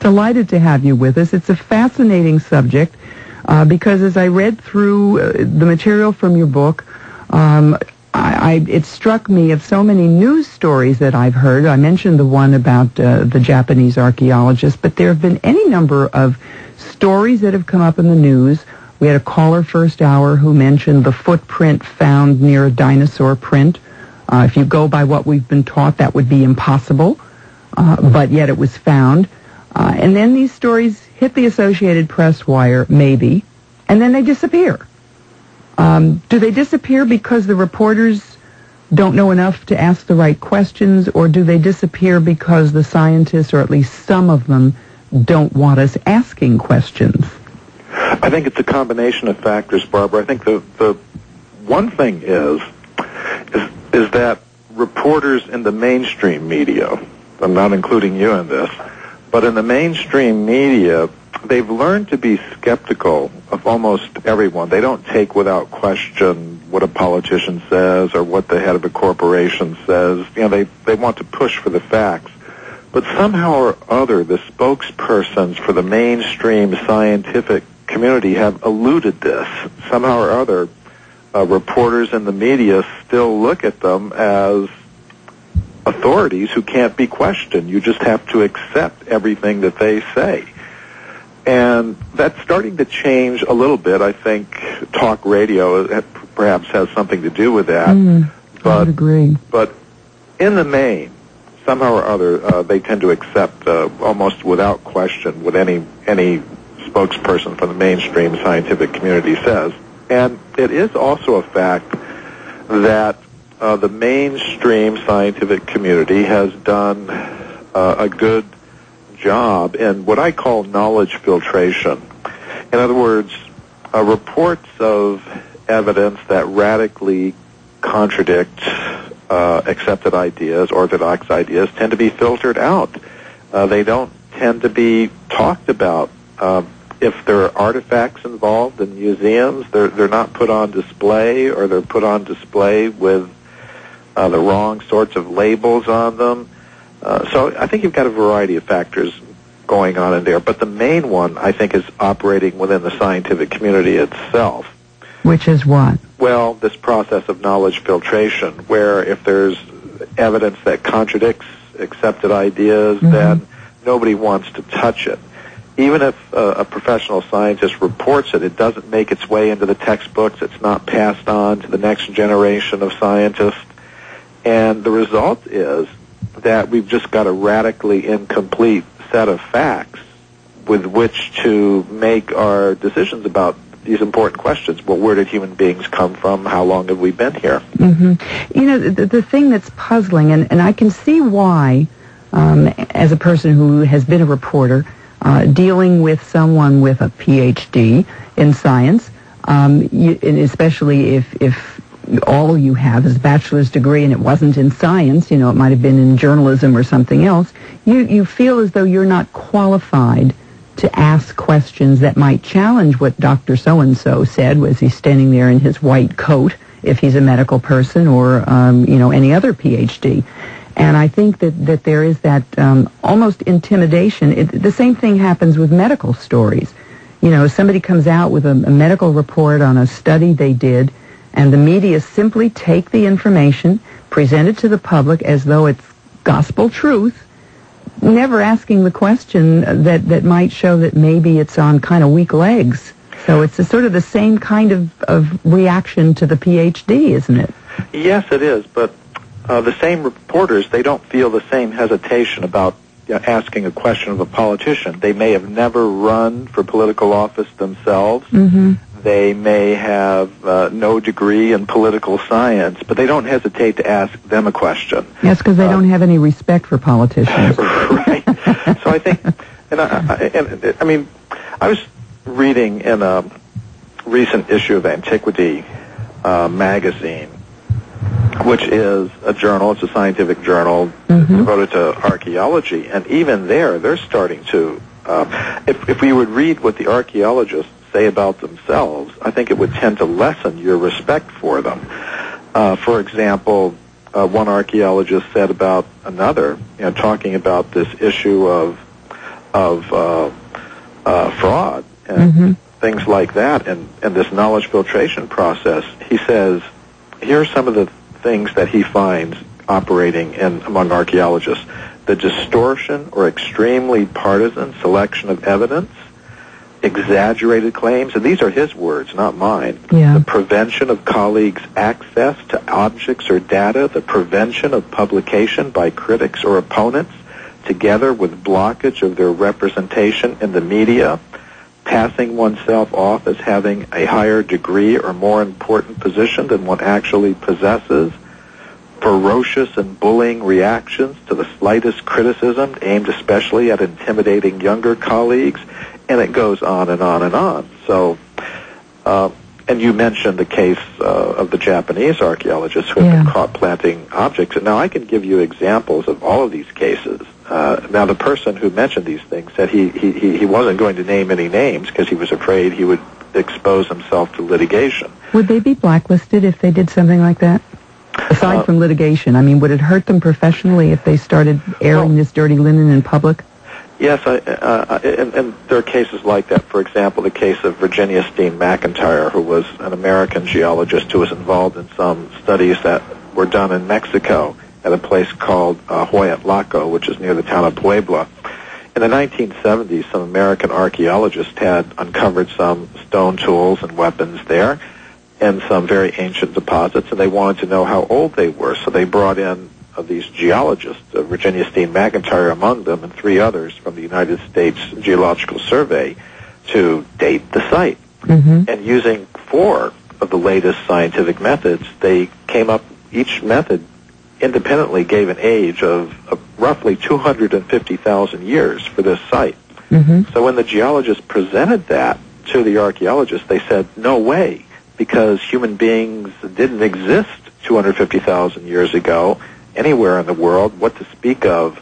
Delighted to have you with us. It's a fascinating subject because as I read through the material from your book, it struck me of so many news stories that I've heard. I mentioned the one about the Japanese archaeologist, but there have been any number of stories that have come up in the news. We had a caller first hour who mentioned the footprint found near a dinosaur print. If you go by what we've been taught, that would be impossible, but yet it was found. And then these stories hit the Associated Press wire, maybe, and then they disappear. Do they disappear because the reporters don't know enough to ask the right questions, or do they disappear because the scientists, or at least some of them, don't want us asking questions? I think it's a combination of factors, Barbara. I think the one thing is that reporters in the mainstream media, I'm not including you in this, but in the mainstream media, they've learned to be skeptical of almost everyone. They don't take without question what a politician says or what the head of a corporation says. You know, they want to push for the facts. But somehow or other, the spokespersons for the mainstream scientific community have eluded this. Somehow or other, reporters in the media still look at them as authorities who can't be questioned. You just have to accept everything that they say. And that's starting to change a little bit. I think talk radio perhaps has something to do with that. I would agree. But in the main, somehow or other, they tend to accept almost without question what any spokesperson from the mainstream scientific community says. And it is also a fact that the mainstream scientific community has done a good job in what I call knowledge filtration. In other words, reports of evidence that radically contradict accepted ideas, orthodox ideas, tend to be filtered out. They don't tend to be talked about. If there are artifacts involved in museums, they're not put on display, or they're put on display with the wrong sorts of labels on them. So I think you've got a variety of factors going on in there. But the main one, I think, is operating within the scientific community itself. Which is what? Well, this process of knowledge filtration, where if there's evidence that contradicts accepted ideas, then nobody wants to touch it. Even if a professional scientist reports it, it doesn't make its way into the textbooks. It's not passed on to the next generation of scientists. And the result is that we've just got a radically incomplete set of facts with which to make our decisions about these important questions. Well, where did human beings come from? How long have we been here? You know, the thing that's puzzling, and I can see why, as a person who has been a reporter, dealing with someone with a PhD in science, and especially if all you have is a bachelor's degree and it wasn't in science, you know, it might have been in journalism or something else, you feel as though you're not qualified to ask questions that might challenge what Dr. So-and-so said. Was he standing there in his white coat, if he's a medical person, or, you know, any other PhD? And I think that there is that almost intimidation. The same thing happens with medical stories. You know, somebody comes out with a medical report on a study they did, and the media simply take the information, present it to the public as though it's gospel truth, never asking the question that might show that maybe it's on kind of weak legs. So it's sort of the same kind of reaction to the PhD, isn't it? Yes, it is, but the same reporters, they don't feel the same hesitation about asking a question of a politician. They may have never run for political office themselves. They may have no degree in political science, but they don't hesitate to ask them a question. Yes, because they don't have any respect for politicians. Right. So I think, I mean, I was reading in a recent issue of Antiquity magazine, which is a journal, it's a scientific journal devoted to archaeology, and even there, they're starting to, if we would read what the archaeologists say about themselves, I think it would tend to lessen your respect for them. For example, one archaeologist said about another, talking about this issue of fraud and things like that, and this knowledge filtration process. He says, here are some of the things that he finds operating among archaeologists: the distortion or extremely partisan selection of evidence, exaggerated claims, and these are his words, not mine, the prevention of colleagues' access to objects or data, the prevention of publication by critics or opponents, together with blockage of their representation in the media, passing oneself off as having a higher degree or more important position than one actually possesses, ferocious and bullying reactions to the slightest criticism aimed especially at intimidating younger colleagues, and it goes on and on and on. So, and you mentioned the case of the Japanese archaeologists who have been caught planting objects. And now I can give you examples of all of these cases. Now the person who mentioned these things said he wasn't going to name any names because he was afraid he would expose himself to litigation. Would they be blacklisted if they did something like that? Aside from litigation, I mean, would it hurt them professionally if they started airing this dirty linen in public? Yes, and there are cases like that. For example, the case of Virginia Steen McIntyre, who was an American geologist who was involved in some studies that were done in Mexico at a place called Huayatlaco, which is near the town of Puebla. In the 1970s, some American archaeologists had uncovered some stone tools and weapons there and some very ancient deposits, and they wanted to know how old they were. So they brought in these geologists, Virginia Steen McIntyre among them, and 3 others from the United States Geological Survey, to date the site. And using 4 of the latest scientific methods, they came up, each method independently gave an age of roughly 250,000 years for this site. So when the geologists presented that to the archaeologists, they said, no way, because human beings didn't exist 250,000 years ago anywhere in the world. What to speak of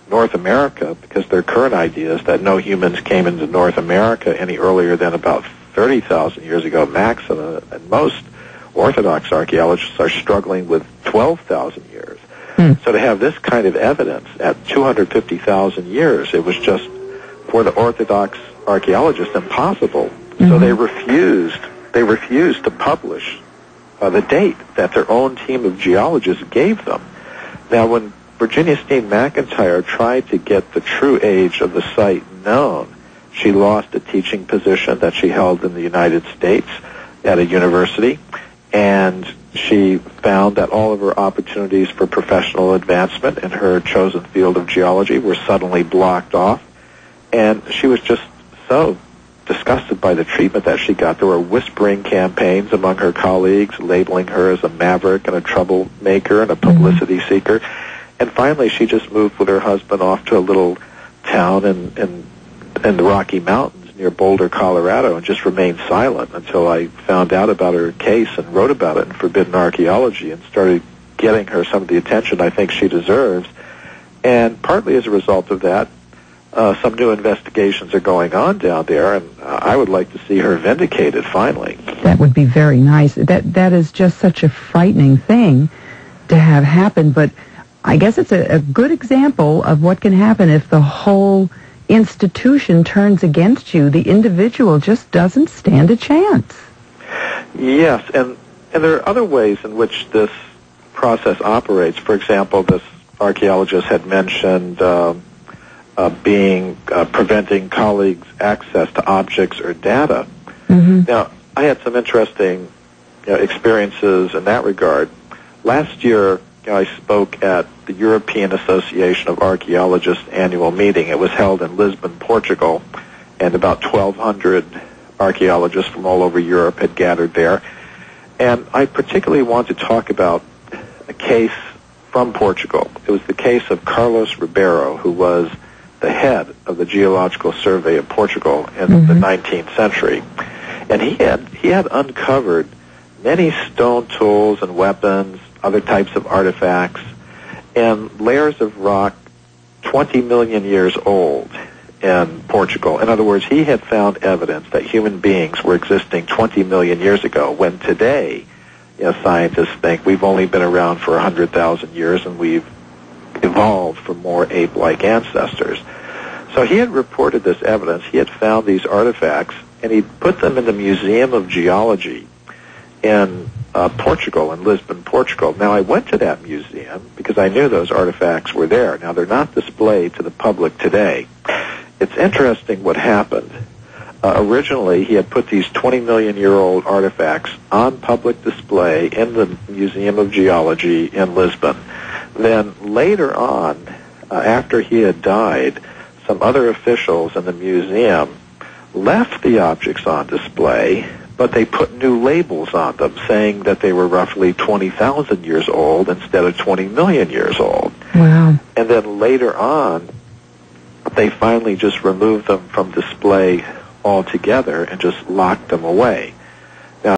North America, because their current idea is that no humans came into North America any earlier than about 30,000 years ago max, and most Orthodox archaeologists are struggling with 12,000 years. So to have this kind of evidence at 250,000 years, it was just, for the Orthodox archaeologists, impossible. So they refused to publish the date that their own team of geologists gave them. Now, when Virginia Steen McIntyre tried to get the true age of the site known, she lost a teaching position that she held in the United States at a university, and she found that all of her opportunities for professional advancement in her chosen field of geology were suddenly blocked off, and she was just so disgusted by the treatment that she got. There were whispering campaigns among her colleagues, labeling her as a maverick and a troublemaker and a publicity seeker. And finally, she just moved with her husband off to a little town in the Rocky Mountains near Boulder, Colorado, and just remained silent until I found out about her case and wrote about it in Forbidden Archaeology and started getting her some of the attention I think she deserves. And partly as a result of that, some new investigations are going on down there, and I would like to see her vindicated finally. That would be very nice. That is just such a frightening thing to have happen, but I guess it's a good example of what can happen if the whole institution turns against you. The individual just doesn't stand a chance. Yes, and there are other ways in which this process operates. For example, this archaeologist had mentioned preventing colleagues' access to objects or data. Now, I had some interesting experiences in that regard. Last year, I spoke at the European Association of Archaeologists annual meeting. It was held in Lisbon, Portugal, and about 1,200 archaeologists from all over Europe had gathered there. And I particularly want to talk about a case from Portugal. It was the case of Carlos Ribeiro, who was the head of the Geological Survey of Portugal in the 19th century. And he had uncovered many stone tools and weapons, other types of artifacts, and layers of rock 20 million years old in Portugal. In other words, he had found evidence that human beings were existing 20 million years ago, when today, scientists think we've only been around for 100,000 years and we've evolved from more ape-like ancestors. So he had reported this evidence. He had found these artifacts, and he put them in the Museum of Geology in Portugal, in Lisbon, Portugal. Now, I went to that museum because I knew those artifacts were there. Now, they're not displayed to the public today. It's interesting what happened. Originally, he had put these 20-million-year-old artifacts on public display in the Museum of Geology in Lisbon. Then later on, after he had died, some other officials in the museum left the objects on display, but they put new labels on them saying that they were roughly 20,000 years old instead of 20 million years old. Wow. And then later on, they finally just removed them from display altogether and just locked them away.